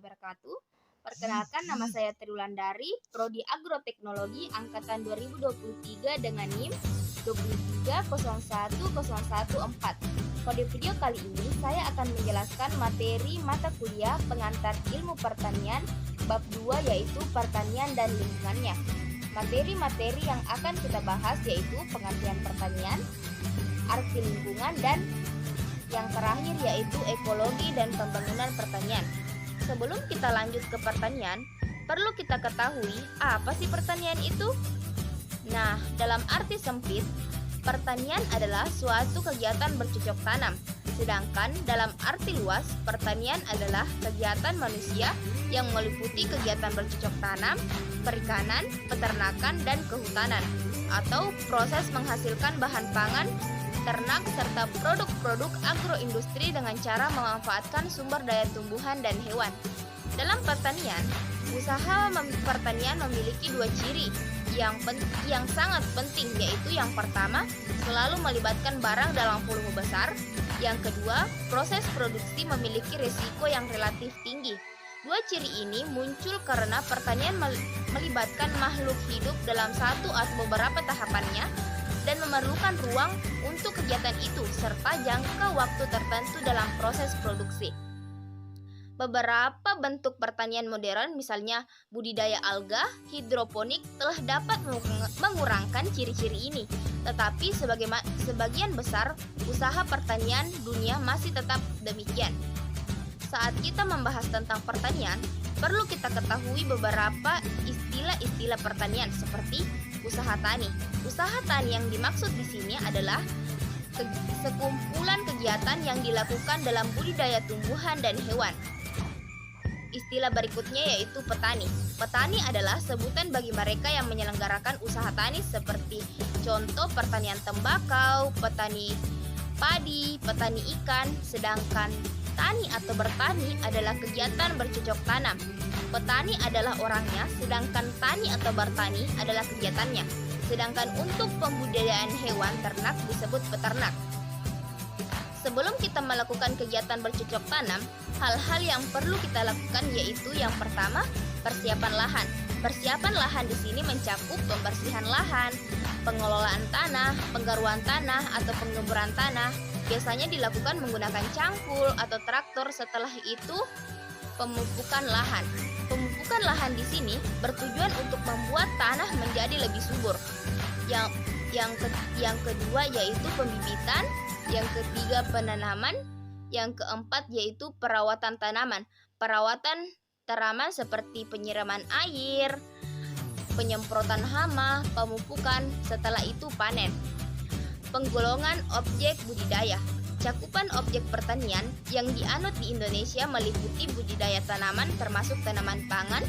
wabarakatuh. Perkenalkan, nama saya Triwulandari, Prodi Agroteknologi Angkatan 2023 dengan NIM 2301014. Pada video kali ini saya akan menjelaskan materi mata kuliah pengantar ilmu pertanian bab 2 yaitu pertanian dan lingkungannya. Materi-materi yang akan kita bahas yaitu pengertian pertanian, arti lingkungan, dan yang terakhir yaitu ekologi dan pembangunan pertanian. Sebelum kita lanjut ke pertanian, perlu kita ketahui apa sih pertanian itu? Nah, dalam arti sempit, pertanian adalah suatu kegiatan bercocok tanam. Sedangkan dalam arti luas, pertanian adalah kegiatan manusia yang meliputi kegiatan bercocok tanam, perikanan, peternakan, dan kehutanan, atau proses menghasilkan bahan pangan, ternak, serta produk-produk agroindustri dengan cara memanfaatkan sumber daya tumbuhan dan hewan. Dalam pertanian, usaha pertanian memiliki dua ciri yang sangat penting, yaitu yang pertama, selalu melibatkan barang dalam volume besar. Yang kedua, proses produksi memiliki risiko yang relatif tinggi. Dua ciri ini muncul karena pertanian melibatkan makhluk hidup dalam satu atau beberapa tahapannya dan memerlukan ruang untuk kegiatan itu serta jangka waktu tertentu dalam proses produksi. Beberapa bentuk pertanian modern, misalnya budidaya alga, hidroponik, telah dapat mengurangkan ciri-ciri ini. Tetapi sebagian besar usaha pertanian dunia masih tetap demikian. Saat kita membahas tentang pertanian, perlu kita ketahui beberapa istilah-istilah pertanian seperti usaha tani. Usaha tani yang dimaksud di sini adalah sekumpulan kegiatan yang dilakukan dalam budidaya tumbuhan dan hewan. Istilah berikutnya yaitu petani. Petani adalah sebutan bagi mereka yang menyelenggarakan usaha tani seperti contoh pertanian tembakau, petani padi, petani ikan. Sedangkan tani atau bertani adalah kegiatan bercocok tanam. Petani adalah orangnya, sedangkan tani atau bertani adalah kegiatannya. Sedangkan untuk pembudidayaan hewan ternak disebut peternak. Sebelum kita melakukan kegiatan bercocok tanam, hal-hal yang perlu kita lakukan yaitu yang pertama, persiapan lahan. Persiapan lahan di sini mencakup pembersihan lahan, pengelolaan tanah, penggaruan tanah atau penggemburan tanah. Biasanya dilakukan menggunakan cangkul atau traktor. Setelah itu, pemupukan lahan. Pemupukan lahan di sini bertujuan untuk membuat tanah menjadi lebih subur. Yang kedua yaitu pembibitan. Yang ketiga penanaman, yang keempat yaitu perawatan tanaman. Perawatan tanaman seperti penyiraman air, penyemprotan hama, pemupukan, setelah itu panen. Penggolongan objek budidaya. Cakupan objek pertanian yang dianut di Indonesia meliputi budidaya tanaman termasuk tanaman pangan,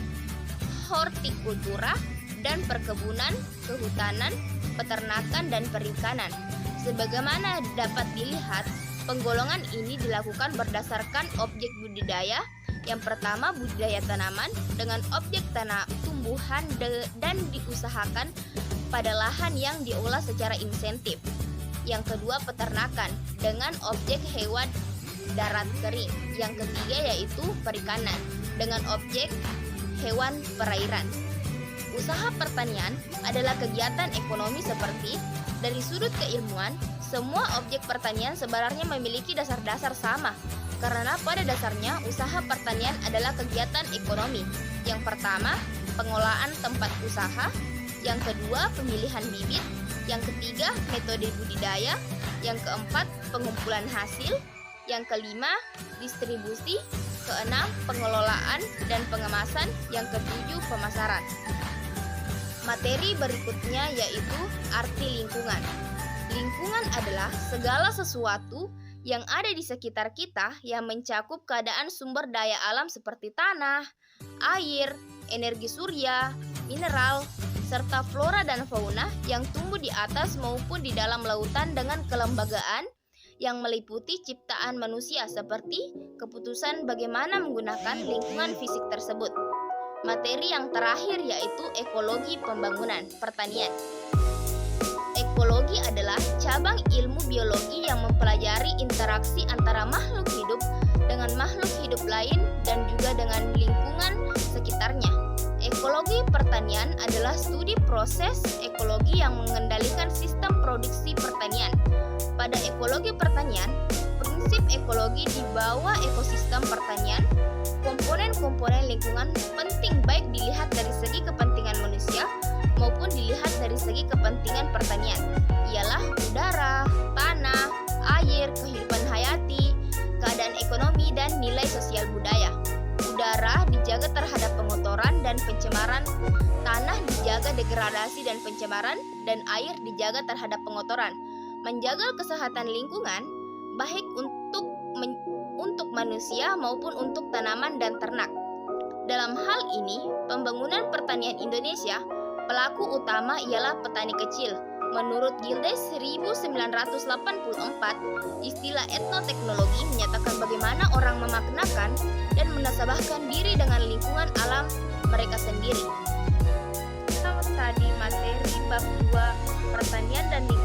hortikultura, dan perkebunan, kehutanan, peternakan, dan perikanan. Sebagaimana dapat dilihat, penggolongan ini dilakukan berdasarkan objek budidaya. Yang pertama, budidaya tanaman dengan objek tanah tumbuhan dan diusahakan pada lahan yang diolah secara insentif. Yang kedua, peternakan dengan objek hewan darat kering. Yang ketiga yaitu perikanan dengan objek hewan perairan. Usaha pertanian adalah kegiatan ekonomi seperti dari sudut keilmuan, semua objek pertanian sebenarnya memiliki dasar-dasar sama. Karena pada dasarnya usaha pertanian adalah kegiatan ekonomi. Yang pertama, pengolahan tempat usaha. Yang kedua, pemilihan bibit. Yang ketiga, metode budidaya. Yang keempat, pengumpulan hasil. Yang kelima, distribusi. Keenam, pengelolaan dan pengemasan. Yang ketujuh, pemasaran. Materi berikutnya yaitu arti lingkungan. Lingkungan adalah segala sesuatu yang ada di sekitar kita yang mencakup keadaan sumber daya alam seperti tanah, air, energi surya, mineral, serta flora dan fauna yang tumbuh di atas maupun di dalam lautan dengan kelembagaan yang meliputi ciptaan manusia seperti keputusan bagaimana menggunakan lingkungan fisik tersebut. Materi yang terakhir yaitu ekologi pembangunan pertanian. Ekologi adalah cabang ilmu biologi yang mempelajari interaksi antara makhluk hidup dengan makhluk hidup lain dan juga dengan lingkungan sekitarnya. Ekologi pertanian adalah studi proses ekologi yang mengendalikan sistem produksi pertanian. Pada ekologi pertanian, prinsip ekologi di bawah ekosistem pertanian, komponen-komponen lingkungan penting baik dilihat dari segi kepentingan manusia maupun dilihat dari segi kepentingan pertanian, ialah udara, tanah, air, kehidupan hayati, keadaan ekonomi, dan nilai sosial budaya. Udara dijaga terhadap pengotoran dan pencemaran, tanah dijaga degradasi dan pencemaran, dan air dijaga terhadap pengotoran. Menjaga kesehatan lingkungan baik untuk manusia maupun untuk tanaman dan ternak. Dalam hal ini, pembangunan pertanian Indonesia, pelaku utama ialah petani kecil. Menurut Gildes 1984, istilah etnoteknologi menyatakan bagaimana orang memaknakan dan menasabahkan diri dengan lingkungan alam mereka sendiri. Tadi materi bab 2 pertanian dan lingkungan